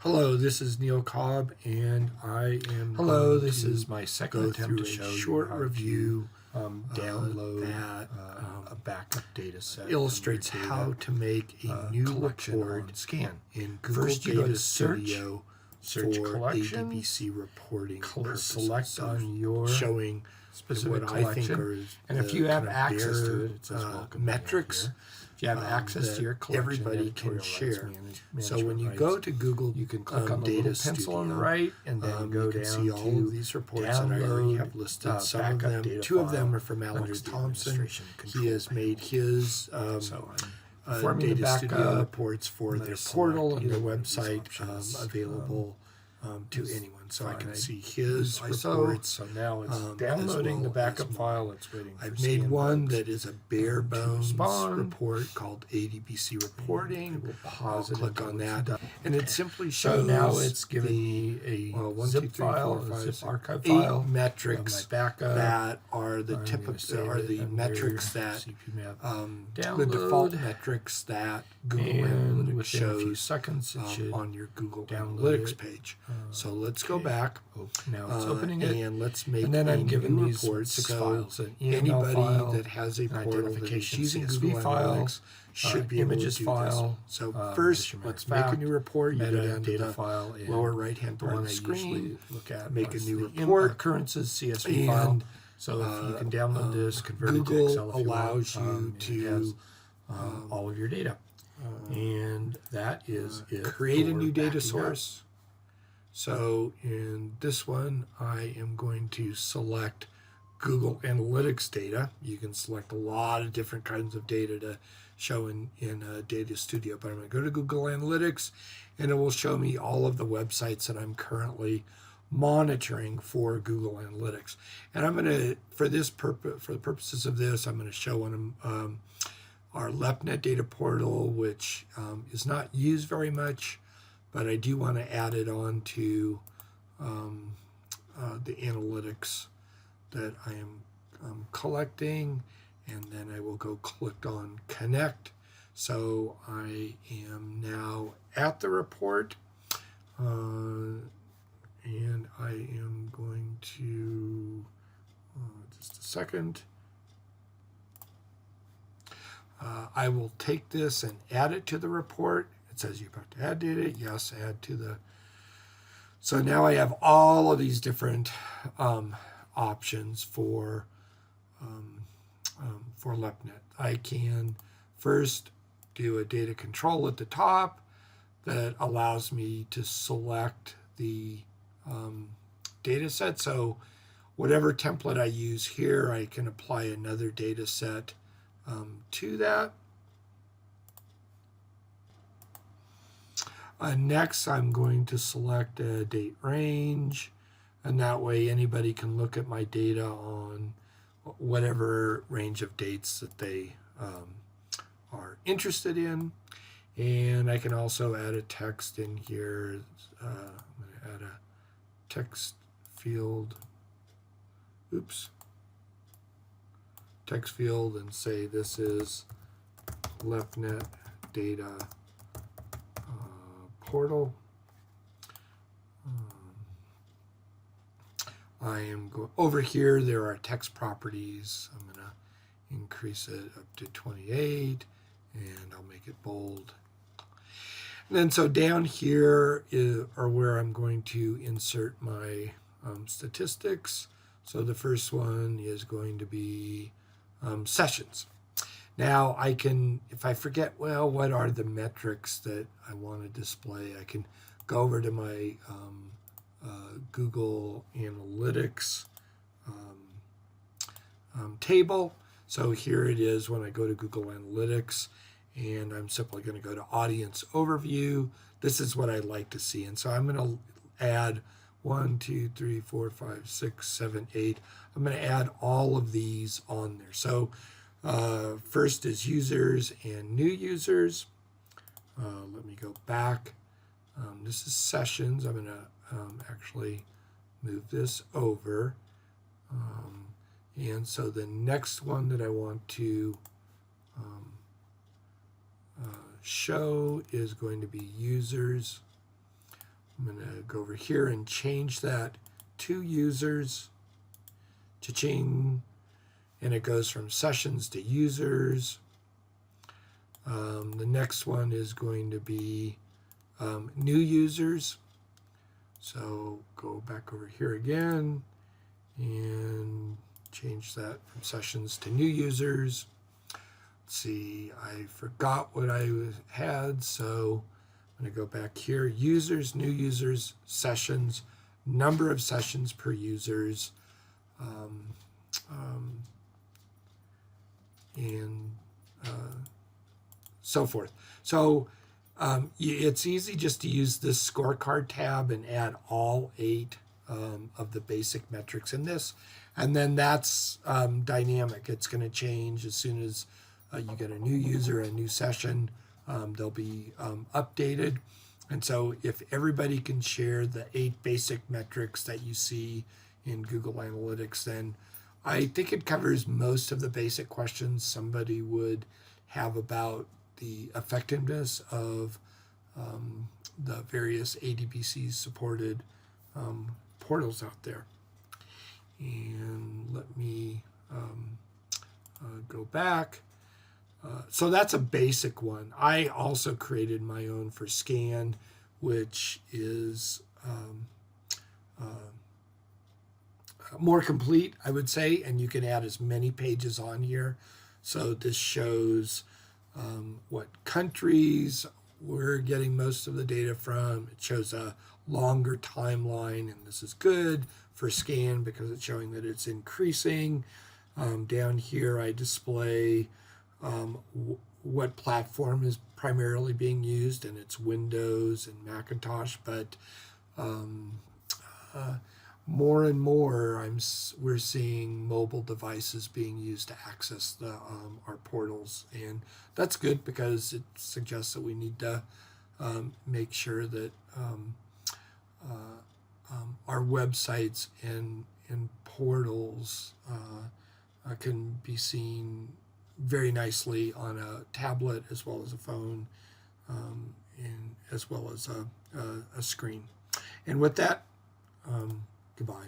Hello, this is Neil Cobb, and I am. Hello, this is my second attempt to show short you review download that a backup data set. illustrates how to make a new collection report on Scan. in Google First, you go Data to search Studio for collection, ADBC reporting purposes. select So on your showing specific what collection. I think are And if the you have kind of access to bare, it, it says welcome metrics. here. If you have access to your collection, everybody can editorial rights share. So management when you rights, go to Google, you can click on the Data little pencil Studio, on the right, and then go you can down see all to of these reports that I already have listed. Some of backup them, data two of them file are from Alex under the Thompson. administration He control has panel. made his So I'm performing the Data Studio backup. reports for I'm their gonna portal select and their either one of these website options. available to anyone. So I fine. can I see his ISO. reports. So now it's as downloading the well backup as file. It's waiting for I've made scan one bugs that is a bare to bones respond. report called ADBC reporting. We'll I'll pause it click until on it's that, done. and it simply So shows now it's giving the me a 1, zip 2, 3, file, 4, 5, a zip 6, archive 8 file metrics of my backup. that are the I'm typical gonna save are it the under metrics that CPMAP the download. default metrics that Google And Analytics within a few shows seconds, it should on your Google download Analytics it. page. So let's go back. Oh, now it's opening it. And let's make And then a I'm given new these report. 6 So files: an EML anybody file, that has a an portal that is identification using CSV Google file, Analytics should be able images to do file. this. So This first, is let's matter of make a fact, new report. You go down to metadata the file, and lower right-hand the part one of I the screen. usually look at Make a was new the report. Occurrences CSV file. And So if you can download this, convert Google it to Excel if you allows want, you it to has, all of your data. And that is it. Create a for new data backing up. source. So in this one, I am going to select Google Analytics data. You can select a lot of different kinds of data to show in Data Studio, but I'm going to go to Google Analytics, and it will show me all of the websites that I'm currently monitoring for Google Analytics. And I'm going to, for the purposes of this, I'm going to show one of our LepNet data portal, which is not used very much, but I do want to add it on to the analytics that I am collecting, and then I will go click on connect. So I am now at the report, and I am going to, just a second, I will take this and add it to the report. It says you're about to add data. Yes, add to the. So now I have all of these different options for LepNet. I can first do a data control at the top that allows me to select the data set. So whatever template I use here, I can apply another data set to that. Next, I'm going to select a date range, and that way anybody can look at my data on whatever range of dates that they are interested in. And I can also add a text in here. I'm going to add a text field. Text field, and say this is LepNet data portal. I am over here. There are text properties. I'm going to increase it up to 28, and I'll make it bold. And then so down here are where I'm going to insert my statistics. So the first one is going to be sessions. Now I can, if I forget, well, what are the metrics that I want to display, I can go over to my Google Analytics table. So here it is when I go to Google Analytics, and I'm simply going to go to Audience Overview. This is what I like to see. And so I'm going to add 1, 2, 3, 4, 5, 6, 7, 8. I'm going to add all of these on there. So first is users and new users. Let me go back. This is sessions. I'm going to actually move this over. And so the next one that I want to show is going to be users. I'm going to go over here and change that to users. Cha-ching. And it goes from sessions to users. The next one is going to be new users. So go back over here again and change that from sessions to new users. Let's see, I forgot what I had, so I'm going to go back here. Users, new users, sessions, number of sessions per users, and so forth. So it's easy just to use this scorecard tab and add all 8 of the basic metrics in this. And then that's dynamic. It's going to change as soon as you get a new user, a new session. They'll be updated. And so if everybody can share the 8 basic metrics that you see in Google Analytics, then I think it covers most of the basic questions somebody would have about the effectiveness of the various ADBC supported portals out there. And let me go back. So that's a basic one. I also created my own for Scan, which is more complete, I would say, and you can add as many pages on here. So this shows what countries we're getting most of the data from. It shows a longer timeline, and this is good for Scan because it's showing that it's increasing. Down here I display what platform is primarily being used, and it's Windows and Macintosh, but more and more we're seeing mobile devices being used to access our portals, and that's good because it suggests that we need to make sure that our websites and portals can be seen very nicely on a tablet as well as a phone, and as well as a screen. And with that, goodbye.